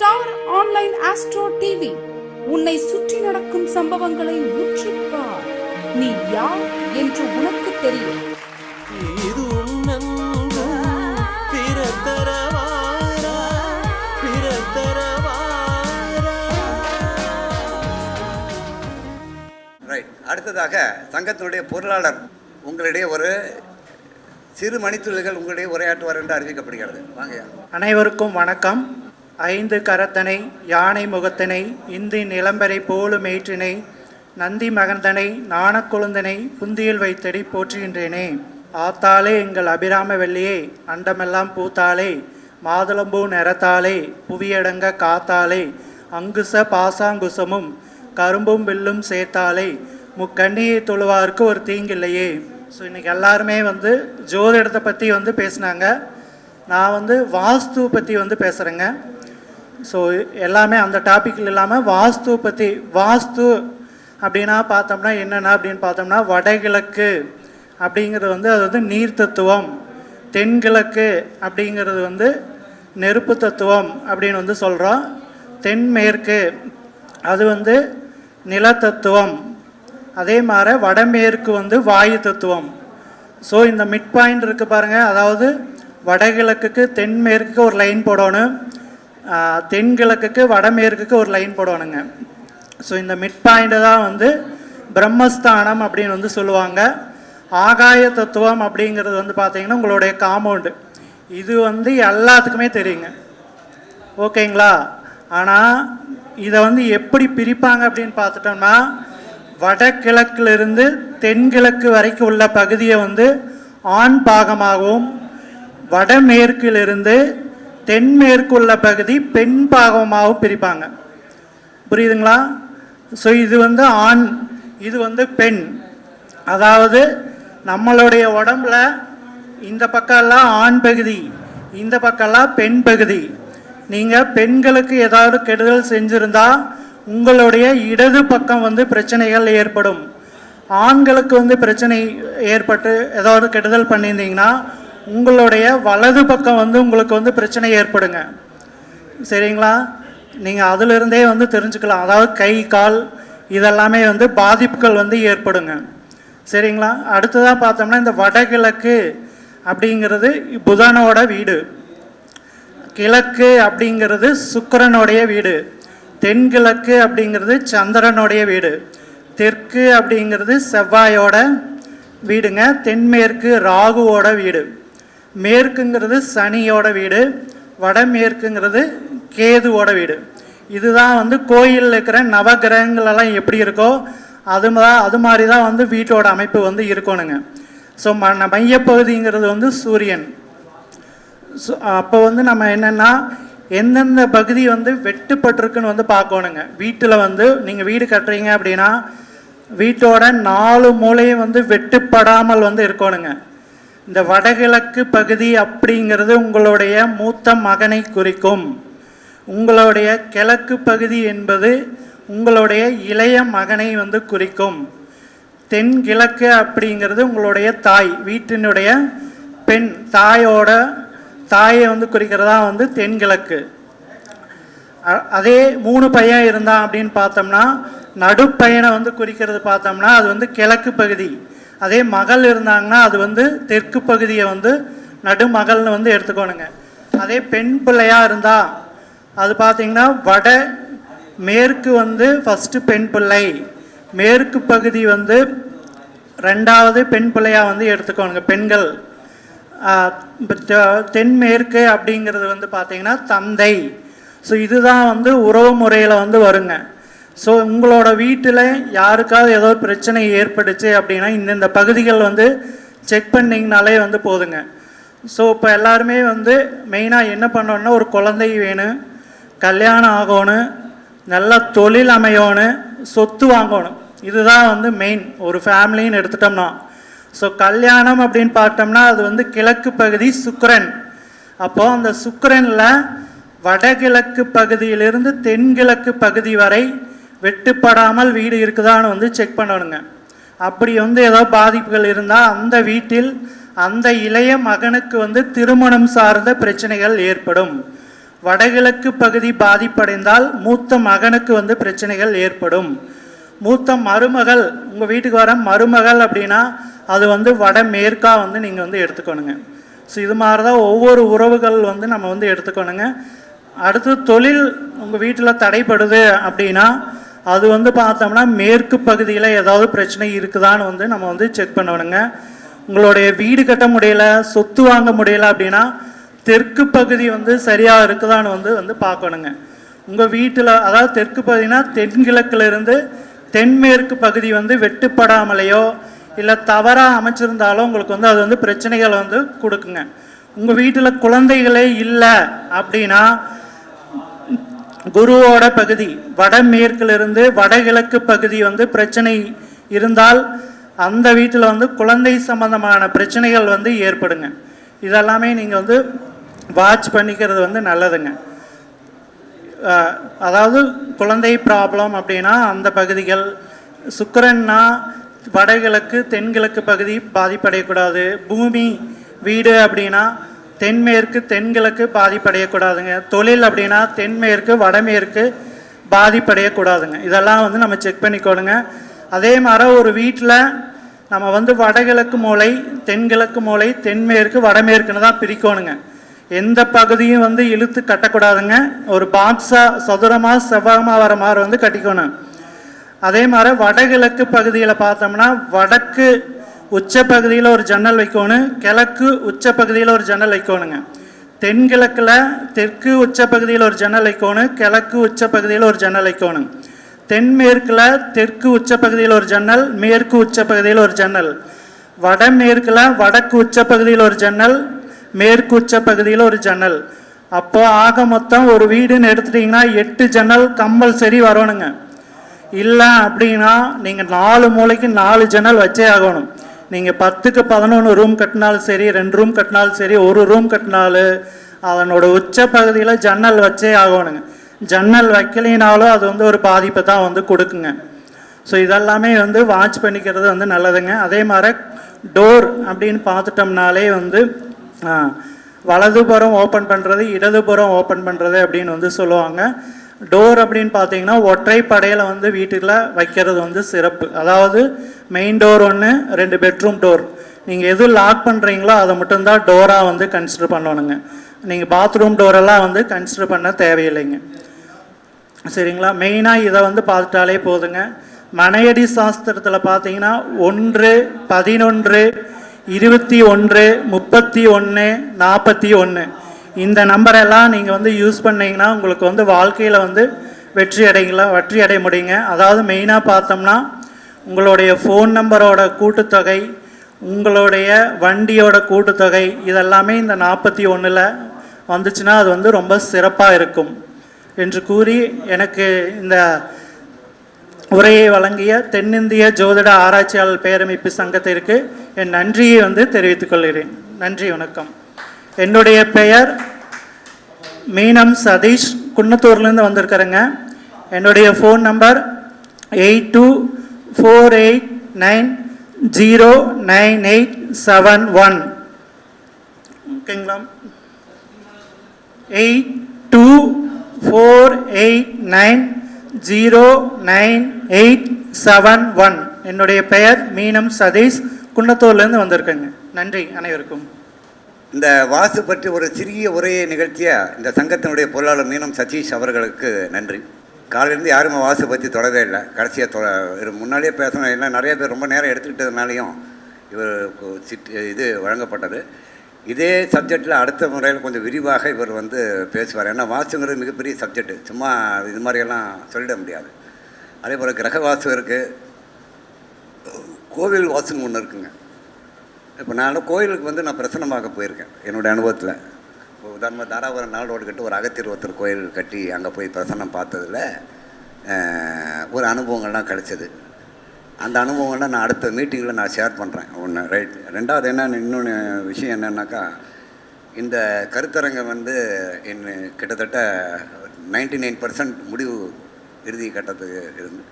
Star online astro TV உன்னை சுற்றி நடக்கும் சம்பவங்களை உற்றுப்பார். நீ யார் என்று உனக்கு தெரியும். அடுத்ததாக சங்கத்தினுடைய பொருளாளர் உங்களிடையே ஒரு சிறு மணித்துளிகள் உங்களுடைய உரையாற்றுவார் என்று அறிவிக்கப்படுகிறது. வாங்க. அனைவருக்கும் வணக்கம். 5 கரத்தனை யானை முகத்தினை இந்தி நிலம்பரை போலும் ஏற்றினை நந்தி மகந்தனை நாணக்குழுந்தனை புந்தியில் வைத்தடி போற்றுகின்றேனே. ஆத்தாலே எங்கள் அபிராம வெள்ளியே, அண்டமெல்லாம் பூத்தாலே, மாதுளம்பூ நிறத்தாலே, புவியடங்க காத்தாலே, அங்குச பாசாங்குசமும் கரும்பும் வில்லும் சேர்த்தாலே, முக்கண்ணியை தொழுவாருக்கு ஒரு தீங்கில்லையே. ஸோ இன்றைக்கி எல்லாருமே ஜோதிடத்தை பற்றி பேசினாங்க. நான் வாஸ்து பற்றி பேசுகிறேங்க. ஸோ எல்லாமே அந்த டாப்பிக்கில் இல்லாமல் வாஸ்து பற்றி. வாஸ்து அப்படின்னா பார்த்தோம்னா என்னென்ன அப்படின்னு பார்த்தோம்னா, வடகிழக்கு அப்படிங்கிறது அது நீர் தத்துவம், தென்கிழக்கு அப்படிங்கிறது நெருப்பு தத்துவம் அப்படின்னு சொல்கிறோம். தென்மேற்கு அது நிலத்தத்துவம். அதே மாதிரி வடமேற்கு வாயு தத்துவம். ஸோ இந்த மிட் பாயிண்ட் இருக்குது பாருங்கள். அதாவது வடகிழக்குக்கு தென்மேற்குக்கு ஒரு லைன் போடணும், தென்கிழக்குக்கு வடமேற்குக்கு ஒரு லைன் போடணுங்க. ஸோ இந்த மிட் பாயிண்ட்டு தான் பிரம்மஸ்தானம் அப்படின்னு சொல்லுவாங்க. ஆகாய தத்துவம் அப்படிங்கிறது பார்த்தீங்கன்னா உங்களுடைய காம்பவுண்டு. இது எல்லாத்துக்குமே தெரியுங்க, ஓகேங்களா? ஆனால் இதை எப்படி பிரிப்பாங்க அப்படின்னு பார்த்துட்டோம்னா, வடகிழக்கிலிருந்து தென்கிழக்கு வரைக்கும் உள்ள பகுதியை ஆண் பாகமாகவும், வடமேற்கிலிருந்து தென்மேற்கு உள்ள பகுதி பெண் பாகமாகவும் பிரிப்பாங்க. புரியுதுங்களா? ஸோ இது ஆண், இது பெண். அதாவது நம்மளுடைய உடம்புல இந்த பக்கம்லாம் ஆண் பகுதி, இந்த பக்கம்லாம் பெண் பகுதி. நீங்கள் பெண்களுக்கு ஏதாவது கெடுதல் செஞ்சுருந்தா உங்களுடைய இடது பக்கம் பிரச்சனைகள் ஏற்படும். ஆண்களுக்கு பிரச்சனை ஏற்பட்டு ஏதாவது கெடுதல் பண்ணியிருந்தீங்கன்னா உங்களுடைய வலது பக்கம் உங்களுக்கு பிரச்சனை ஏற்படுங்க. சரிங்களா? நீங்கள் அதிலிருந்தே தெரிஞ்சுக்கலாம். அதாவது கை கால் இதெல்லாமே பாதிப்புகள் ஏற்படுங்க. சரிங்களா? அடுத்ததாக பார்த்தோம்னா, இந்த வடகிழக்கு அப்படிங்கிறது புதனோட வீடு, கிழக்கு அப்படிங்கிறது சுக்கிரனுடைய வீடு, தென்கிழக்கு அப்படிங்கிறது சந்திரனுடைய வீடு, தெற்கு அப்படிங்கிறது செவ்வாயோட வீடுங்க, தென்மேற்கு ராகுவோட வீடு, மேற்குங்கிறது சனியோட வீடு, வடமேற்குங்கிறது கேதுவோட வீடு. இதுதான் கோயிலில் இருக்கிற நவகிரகங்களெல்லாம் எப்படி இருக்கோ அது மாதிரி தான் வீட்டோட அமைப்பு இருக்கணுங்க. ஸோ மையப்பகுதிங்கிறது சூரியன். ஸோ அப்போ நம்ம என்னென்னா, எந்தெந்த பகுதி வெட்டுப்பட்டிருக்குன்னு பார்க்கணுங்க. வீட்டில் நீங்கள் வீடு கட்டுறீங்க அப்படின்னா வீட்டோட 4 மூலையும் வெட்டுப்படாமல் இருக்கணுங்க. இந்த வடகிழக்கு பகுதி அப்படிங்கிறது உங்களுடைய மூத்த மகனை குறிக்கும். உங்களுடைய கிழக்கு பகுதி என்பது உங்களுடைய இளைய மகனை குறிக்கும். தென்கிழக்கு அப்படிங்கிறது உங்களுடைய தாய், வீட்டினுடைய பெண் தாயை குறிக்கிறதா தென்கிழக்கு. அதே 3 பையன் இருந்தான் அப்படின்னு பார்த்தோம்னா, நடுப்பையனை குறிக்கிறது பார்த்தோம்னா அது கிழக்கு பகுதி. அதே மகள் இருந்தாங்கன்னா அது தெற்கு பகுதியை நடுமகள்னு எடுத்துக்கோணுங்க. அதே பெண் பிள்ளையாக இருந்தால் அது பார்த்திங்கன்னா வட மேற்கு ஃபஸ்ட்டு பெண் பிள்ளை, மேற்கு பகுதி 2வது பெண் பிள்ளையாக எடுத்துக்கோணுங்க பெண்கள். தென்மேற்கு அப்படிங்கிறது பார்த்திங்கன்னா தந்தை. ஸோ இதுதான் உறவு முறையில் வருங்க. ஸோ உங்களோட வீட்டில் யாருக்காவது ஏதோ பிரச்சனை ஏற்பட்டுச்சு அப்படின்னா இந்த பகுதிகள் செக் பண்ணிங்கனாலே போதுங்க. ஸோ இப்போ எல்லாருமே மெயினாக என்ன பண்ணோன்னா, ஒரு குழந்தை வேணும், கல்யாணம் ஆகணும், நல்ல தொழில் அமையணும், சொத்து வாங்கணும். இதுதான் மெயின் ஒரு ஃபேமிலின்னு எடுத்துட்டோம்னா. ஸோ கல்யாணம் அப்படின்னு பார்த்தோம்னா அது கிழக்கு பகுதி சுக்கிரன். அப்போது அந்த சுக்கிரனில் வடகிழக்கு பகுதியிலிருந்து தென்கிழக்கு பகுதி வரை வெட்டுப்படாமல் வீடு இருக்குதான்னு செக் பண்ணணுங்க. அப்படி ஏதோ பாதிப்புகள் இருந்தால் அந்த வீட்டில் அந்த இளைய மகனுக்கு திருமணம் சார்ந்த பிரச்சனைகள் ஏற்படும். வடகிழக்கு பகுதி பாதிப்படைந்தால் மூத்த மகனுக்கு வந்து பிரச்சனைகள் ஏற்படும். மூத்த மருமகள், உங்கள் வீட்டுக்கு வர மருமகள் அப்படின்னா அது வந்து வடமேற்கா வந்து நீங்கள் வந்து எடுத்துக்கணுங்க. ஸோ இது மாதிரி தான் ஒவ்வொரு உறவுகள் வந்து நம்ம வந்து எடுத்துக்கணுங்க. அடுத்து தொழில் உங்கள் வீட்டில் தடைப்படுது அப்படின்னா அது வந்து பார்த்தோம்னா மேற்கு பகுதியில் ஏதாவது பிரச்சனை இருக்குதான்னு வந்து நம்ம வந்து செக் பண்ணணுங்க. உங்களுடைய வீடு கட்ட முடியல, சொத்து வாங்க முடியல அப்படின்னா தெற்கு பகுதி வந்து சரியாக இருக்குதான்னு வந்து பார்க்கணுங்க. உங்கள் வீட்டில் அதாவது தெற்கு பகுதினா தென்கிழக்கிலிருந்து தென்மேற்கு பகுதி வந்து வெட்டுப்படாமலையோ இல்லை தவறாக அமைச்சிருந்தாலும் உங்களுக்கு வந்து அது வந்து பிரச்சனைகளை வந்து கொடுக்குங்க. உங்கள் வீட்டில் குழந்தைகளே இல்லை அப்படின்னா குருவோட பகுதி வடமேற்கிலிருந்து வடகிழக்கு பகுதி வந்து பிரச்சனை இருந்தால் அந்த வீட்டில் வந்து குழந்தை சம்பந்தமான பிரச்சனைகள் வந்து ஏற்படுங்க. இதெல்லாமே நீங்கள் வந்து வாட்ச் பண்ணிக்கிறது வந்து நல்லதுங்க. அதாவது குழந்தை ப்ராப்ளம் அப்படின்னா அந்த பகுதிகள், சுக்கிரன்னா வடகிழக்கு தென்கிழக்கு பகுதி பாதிப்படையக்கூடாது. பூமி வீடு அப்படின்னா தென்மேற்கு தென்கிழக்கு பாதிப்படையக்கூடாதுங்க. தொழில் அப்படின்னா தென்மேற்கு வடமேற்கு பாதிப்படையக்கூடாதுங்க. இதெல்லாம் வந்து நம்ம செக் பண்ணிக்கோணுங்க. அதே மாதிரி ஒரு வீட்டில் நம்ம வந்து வடகிழக்கு மூலை தென்கிழக்கு மூலை தென்மேற்கு வடமேற்குன்னு தான் பிரிக்கணுங்க. எந்த பகுதியும் வந்து இழுத்து கட்டக்கூடாதுங்க. ஒரு பாக்ஸாக சதுரமாக செவ்வகமாக வர மாதிரி வந்து கட்டிக்கணும். அதே மாதிரி வடகிழக்கு பகுதியில் பார்த்தோம்னா வடக்கு உச்ச பகுதியில் ஒரு ஜன்னல் வைக்கணும், கிழக்கு உச்ச பகுதியில் ஒரு ஜன்னல் வைக்கணுங்க. தென்கிழக்கில் தெற்கு உச்ச பகுதியில் ஒரு ஜன்னல் வைக்கணும், கிழக்கு உச்ச பகுதியில் ஒரு ஜன்னல் வைக்கணும். தென்மேற்கில் தெற்கு உச்ச பகுதியில் ஒரு ஜன்னல், மேற்கு உச்ச பகுதியில் ஒரு ஜன்னல். வடமேற்கில் வடக்கு உச்ச பகுதியில் ஒரு ஜன்னல், மேற்கு உச்ச பகுதியில் ஒரு ஜன்னல். அப்போ ஆக மொத்தம் ஒரு வீடுன்னு எடுத்துட்டிங்கன்னா 8 ஜன்னல் கம்பல்சரி வரணுங்க. இல்லை அப்படின்னா நீங்கள் 4 மூலைக்கு 4 ஜன்னல் வச்சே ஆகணும். நீங்கள் 10க்கு 11 ரூம் கட்டினாலும் சரி, 2 ரூம் கட்டினாலும் சரி, 1 ரூம் கட்டினாலும் அதனோட உச்ச பகுதியில் ஜன்னல் வச்சே ஆகணுங்க. ஜன்னல் வைக்கலினாலும் அது வந்து ஒரு பாதிப்பை தான் வந்து கொடுக்குங்க. ஸோ இதெல்லாமே வந்து வாட்ச் பண்ணிக்கிறது வந்து நல்லதுங்க. அதே மாதிரி டோர் அப்படின்னு பார்த்துட்டோம்னாலே வந்து வலதுபுறம் ஓப்பன் பண்ணுறது இடதுபுறம் ஓப்பன் பண்ணுறது அப்படின்னு வந்து சொல்லுவாங்க. டோர் அப்படின்னு பார்த்தீங்கன்னா ஒற்றை படையில் வந்து வீட்டில் வைக்கிறது வந்து சிறப்பு. அதாவது மெயின் டோர் ஒன்று, 2 பெட்ரூம் டோர். நீங்கள் எது லாக் பண்ணுறீங்களோ அதை மட்டும்தான் டோராக வந்து கன்சிடர் பண்ணணுங்க. நீங்கள் பாத்ரூம் டோரெல்லாம் வந்து கன்சிடர் பண்ண தேவையில்லைங்க. சரிங்களா? மெயினாக இதை வந்து பார்த்துட்டாலே போதுங்க. மனையடி சாஸ்திரத்தில் பார்த்தீங்கன்னா 1, 11, 21, 31, 41 இந்த நம்பரெல்லாம் நீங்கள் வந்து யூஸ் பண்ணிங்கன்னா உங்களுக்கு வந்து வாழ்க்கையில் வந்து வெற்றி அடைய முடியுங்க. அதாவது மெயினாக பார்த்தோம்னா உங்களுடைய ஃபோன் நம்பரோட கூட்டுத்தொகை, உங்களுடைய வண்டியோட கூட்டுத்தொகை இதெல்லாமே இந்த 41 வந்துச்சுன்னா அது வந்து ரொம்ப சிறப்பாக இருக்கும் என்று கூறி எனக்கு இந்த உரையை வழங்கிய தென்னிந்திய ஜோதிட ஆராய்ச்சியாளர் பேரமைப்பு சங்கத்திற்கு என் நன்றியை வந்து தெரிவித்துக் கொள்கிறேன். நன்றி, வணக்கம். என்னுடைய பெயர் மீனம் சதீஷ், குன்னத்தூர்லேருந்து வந்திருக்கிறேங்க. என்னுடைய ஃபோன் நம்பர் 8248909871. ஓகேங்களா? 8248909871. என்னுடைய பெயர் மீனம் சதீஷ், குன்னத்தூர்லேருந்து வந்திருக்கேங்க. நன்றி அனைவருக்கும். இந்த வாஸ்து பற்றி ஒரு சிறிய உரையை நிகழ்த்திய இந்த சங்கத்தினுடைய பொருளாளர் மீனம் சதீஷ் அவர்களுக்கு நன்றி. காலையிலேருந்து யாருமே வாஸ்து பற்றி தொடவே இல்லை. கடைசியாக முன்னாடியே பேசணும். ஏன்னா நிறைய பேர் ரொம்ப நேரம் எடுத்துக்கிட்டதுனாலையும் இவர் இது வழங்கப்பட்டது. இதே சப்ஜெக்டில் அடுத்த முறையில் கொஞ்சம் விரிவாக இவர் வந்து பேசுவார். ஏன்னா வாஸ்துங்கிறது மிகப்பெரிய சப்ஜெக்டு, சும்மா இது மாதிரியெல்லாம் சொல்லிட முடியாது. அதே போல் கிரக வாஸ்து இருக்குது, கோவில் வாஸ்துன்னு ஒன்று இருக்குங்க. இப்போ நான் கோயிலுக்கு வந்து நான் பிரசன்னமாக போயிருக்கேன் என்னுடைய அனுபவத்தில். இப்போ உதாரணமாக தாராபுரம் நாளோடு கட்டு ஒரு அகத்தியர் ஒருத்தர் கோயில் கட்டி அங்கே போய் பிரசன்னம் பார்த்ததில் ஒரு அனுபவங்கள்லாம் கிடச்சிது. அந்த அனுபவங்கள்லாம் நான் அடுத்த மீட்டிங்கில் நான் ஷேர் பண்ணுறேன். ஒன்று ரைட். ரெண்டாவது இன்னொன்று விஷயம் என்னன்னாக்கா, இந்த கருத்தரங்கம் வந்து கிட்டத்தட்ட 99% முடிவு இறுதி கட்டத்துக்கு இருந்து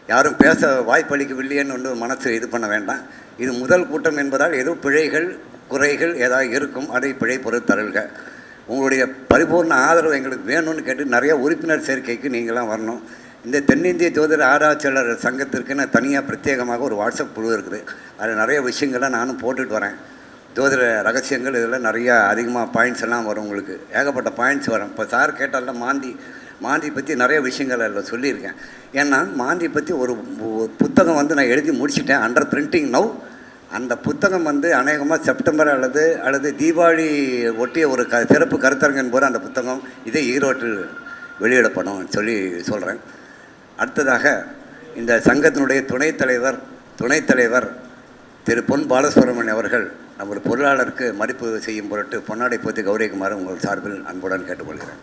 யாரும் பேச வாய்ப்பளிக்கவில்லையேன்னு வந்து மனசு இது பண்ண வேண்டாம். இது முதல் கூட்டம் என்பதால் ஏதோ பிழைகள் குறைகள் ஏதாவது இருக்கும், அதை பிழை பொறுத்தருள்க. உங்களுடைய பரிபூர்ண ஆதரவு எங்களுக்கு வேணும்னு கேட்டு நிறைய உறுப்பினர் சேர்க்கைக்கு நீங்களாம் வரணும். இந்த தென்னிந்திய ஜோதிட ஆராய்ச்சியாளர் சங்கத்திற்குன்னு தனியாக பிரத்யேகமாக ஒரு வாட்ஸ்அப் குழு இருக்குது. அதில் நிறைய விஷயங்களை நானும் போட்டுட்டு வரேன். ஜோதிட ரகசியங்கள் இதில் நிறையா அதிகமாக பாயிண்ட்ஸ் எல்லாம் வரும். உங்களுக்கு ஏகப்பட்ட பாயிண்ட்ஸ் வரும். இப்போ சார் கேட்டால மாந்தி பற்றி நிறைய விஷயங்கள் அதில் சொல்லியிருக்கேன். ஏன்னா மாந்தி பற்றி ஒரு புத்தகம் வந்து நான் எழுதி முடிச்சிட்டேன், அண்டர் பிரிண்டிங் நவ். அந்த புத்தகம் வந்து அநேகமாக செப்டம்பர் அல்லது தீபாவளி ஒட்டிய ஒரு சிறப்பு கருத்தரங்கின் போது அந்த புத்தகம் இதே ஈரோட்டில் வெளியிடப்படும் சொல்லி சொல்கிறேன். அடுத்ததாக இந்த சங்கத்தினுடைய துணைத் தலைவர் திரு பொன் பாலசுப்ரமணியன் அவர்கள் நமது பொருளாளருக்கு மதிப்பு செய்யும் பொருட்டு பொன்னாடை போத்தி கௌரவிக்குமாறு உங்கள் சார்பில் அன்புடன் கேட்டுக்கொள்கிறேன்.